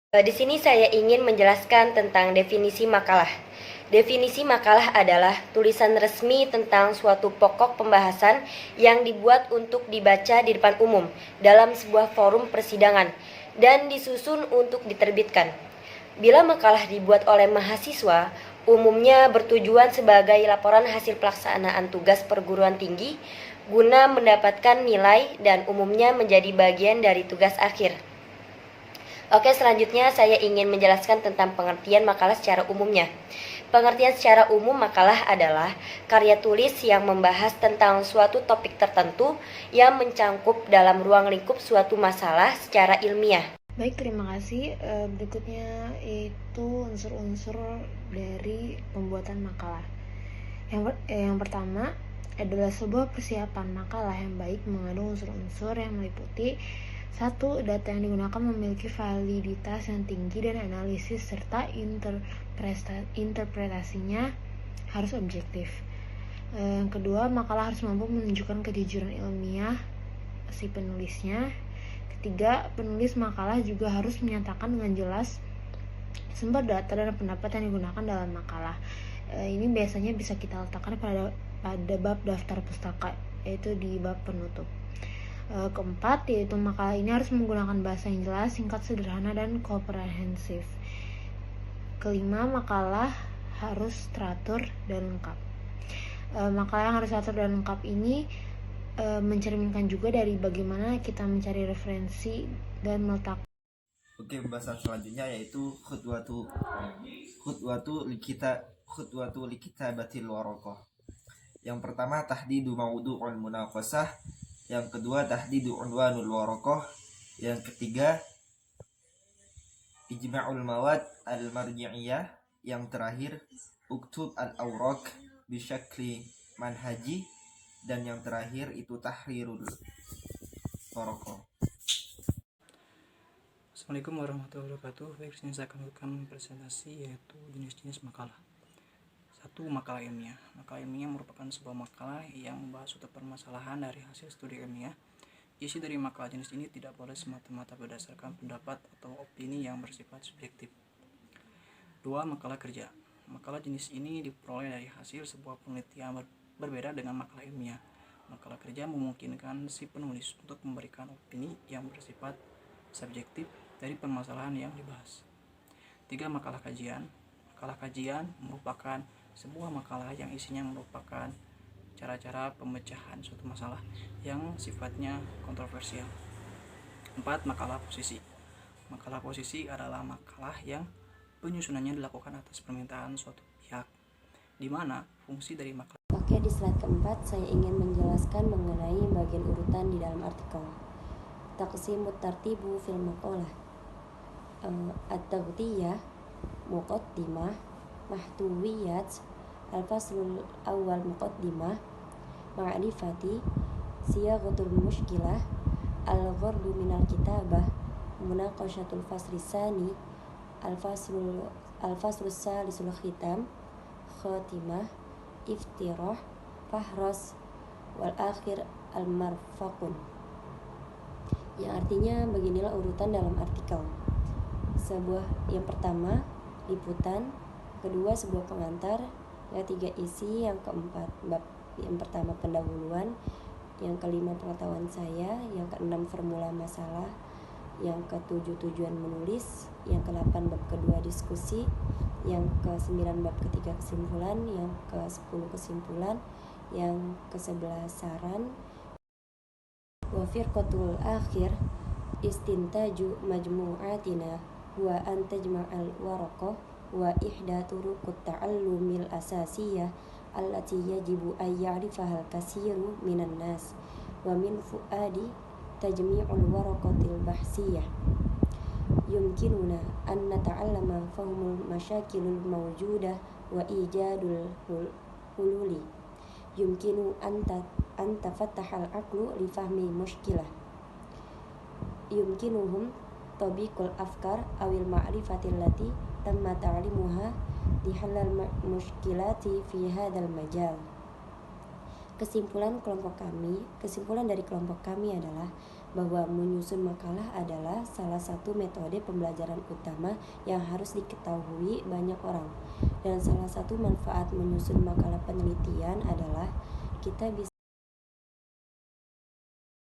Di sini saya ingin menjelaskan tentang definisi makalah. Definisi makalah adalah tulisan resmi tentang suatu pokok pembahasan yang dibuat untuk dibaca di depan umum dalam sebuah forum persidangan dan disusun untuk diterbitkan. Bila makalah dibuat oleh mahasiswa, umumnya bertujuan sebagai laporan hasil pelaksanaan tugas perguruan tinggi guna mendapatkan nilai dan umumnya menjadi bagian dari tugas akhir. Oke, selanjutnya saya ingin menjelaskan tentang pengertian makalah secara umumnya. Pengertian secara umum makalah adalah karya tulis yang membahas tentang suatu topik tertentu yang mencangkup dalam ruang lingkup suatu masalah secara ilmiah. Baik, terima kasih. Berikutnya itu unsur-unsur dari pembuatan makalah. Yang pertama adalah sebuah persiapan makalah yang baik mengandung unsur-unsur yang meliputi: satu, data yang digunakan memiliki validitas yang tinggi dan analisis serta interpretasinya harus objektif. Yang kedua, makalah harus mampu menunjukkan kejujuran ilmiah si penulisnya. Ketiga, penulis makalah juga harus menyatakan dengan jelas sumber data dan pendapat yang digunakan dalam makalah. Ini biasanya bisa kita letakkan pada bab daftar pustaka, yaitu di bab penutup. Keempat, yaitu makalah ini harus menggunakan bahasa yang jelas, singkat, sederhana, dan komprehensif. Kelima, makalah harus teratur dan lengkap. Makalah yang harus teratur dan lengkap ini mencerminkan juga dari bagaimana kita mencari referensi dan meletak. Oke, pembahasan selanjutnya yaitu khutwatu likitabatil waraqah. Yang pertama tahdidu mawdu'ul munaqashah, yang kedua tahdidu unwanul waraqah, yang ketiga ijma'ul mawad al-marji'iyah, yang terakhir uktub al-awraq bisyakli manhaji, dan yang terakhir itu tahrirul waraqah. Assalamualaikum warahmatullahi wabarakatuh. Baik, sini saya akan melakukan presentasi yaitu jenis-jenis makalah. 1. Makalah ilmiah. Makalah ilmiah merupakan sebuah makalah yang membahas suatu permasalahan dari hasil studi ilmiah. Isi dari makalah jenis ini tidak boleh semata-mata berdasarkan pendapat atau opini yang bersifat subjektif. 2. Makalah kerja. Makalah jenis ini diperoleh dari hasil sebuah penelitian berbeda dengan makalah ilmiah. Makalah kerja memungkinkan si penulis untuk memberikan opini yang bersifat subjektif dari permasalahan yang dibahas. 3. Makalah kajian. Makalah kajian merupakan sebuah makalah yang isinya merupakan cara-cara pemecahan suatu masalah yang sifatnya kontroversial. 4. Makalah posisi. Makalah posisi adalah makalah yang penyusunannya dilakukan atas permintaan suatu pihak, di mana fungsi dari makalah. Oke, di slide keempat saya ingin menjelaskan mengenai bagian urutan di dalam artikel. Taqsimut tartibu fil maqalah. At-taghtiyah, muqaddimah, mahtuwiyat, al-faslul awal muqaddimah, ma'rifati, siyaghatul mushkilah, al-ghardu minal kitabah, munaqashatul fasli sani, al-faslul salisul khitam, khatimah, iftirah, fahras, wal akhir al-marfaqun. Yang artinya beginilah urutan dalam artikel. Yang pertama liputan, kedua sebuah pengantar, yang ketiga isi, yang keempat bab, yang pertama pendahuluan, yang kelima pengetahuan saya, yang keenam formula masalah, yang ketujuh tujuan menulis, yang ke-8 bab kedua diskusi, yang ke-9 bab ketiga kesimpulan, yang ke-10 kesimpulan, yang ke-11 saran. Wa firqatul akhir istintaju majmu'atina wa an tajma'al waraqah wa ihda turuqut ta'allumil asasiyah allati yajibu an ya'rifahal kasiru minan nas wa min fuadi tajmi'ul waraqatil bahsiyah. Yumkinuna an nata'allama fahmul masyakilul mawjudah wa ijadul hululi. Yumkinu an tafattahal aqlu li fahmi mushkilah. Yumkinuhum tabiqul afkar awil ma'rifatil lati tamma ta'limuha li halal mushkilati fi hadzal majal. Kesimpulan dari kelompok kami adalah bahwa menyusun makalah adalah salah satu metode pembelajaran utama yang harus diketahui banyak orang. Dan salah satu manfaat menyusun makalah penelitian adalah kita bisa